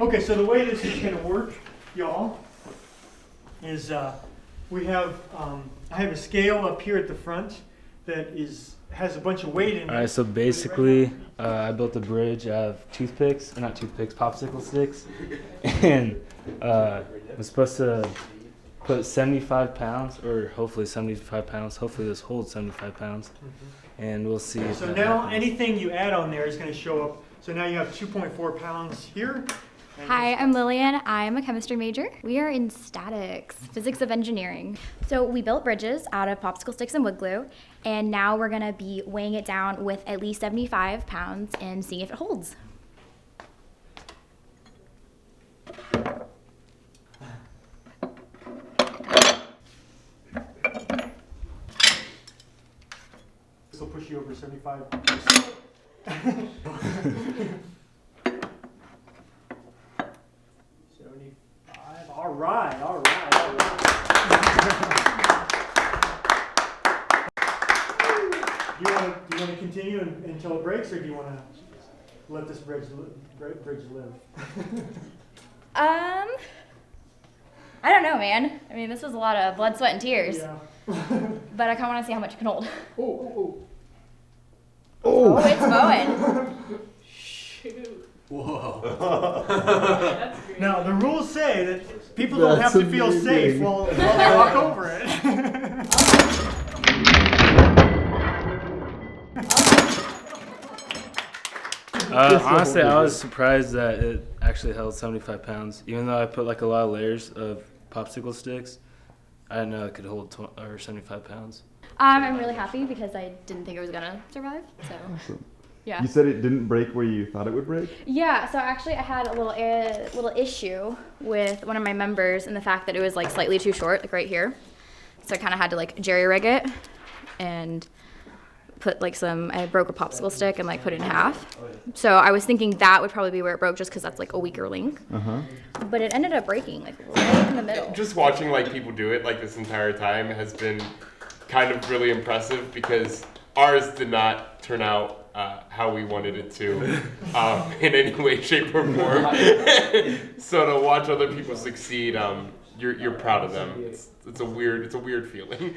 Okay, so the way this is going to work, y'all, is we have I have a scale up here at the front that has a bunch of weight in it. All right, so basically, I built a bridge out of popsicle sticks, and I'm supposed to put 75 pounds, or hopefully 75 pounds. Hopefully this holds 75 pounds, and we'll see. If so that now happens. anything you add on there is going to show up. So now you have 2.4 pounds here. Hi, I'm Lillian. I'm a chemistry major. We are in statics, physics of engineering. So we built bridges out of popsicle sticks and wood glue, and now we're gonna be weighing it down with at least 75 pounds and seeing if it holds. This will push you over 75. 75. All right, all right, all right. Do you want to continue until it breaks, or do you want to let this bridge live? I don't know, man. I mean, this was a lot of blood, sweat, and tears. Yeah. But I kind of want to see how much it can hold. Oh. Oh, it's going. Whoa. That's great. Now, the rules say that people don't have That's to feel amazing. safe while they walk over it. Honestly, I was surprised that it actually held 75 pounds. Even though I put like a lot of layers of popsicle sticks, I didn't know it could hold 75 pounds. I'm really happy because I didn't think it was gonna survive. So, Awesome. yeah. You said it didn't break where you thought it would break? Yeah. So actually, I had a little issue with one of my members and the fact that it was like slightly too short, like right here. So I kind of had to like jerry rig it and put like I broke a popsicle stick and like put it in half. So I was thinking that would probably be where it broke just because that's like a weaker link. But it ended up breaking like right in the middle. Just watching like people do it like this entire time has been kind of really impressive because ours did not turn out how we wanted it to in any way, shape, or form. So to watch other people succeed, you're proud of them. It's a weird feeling.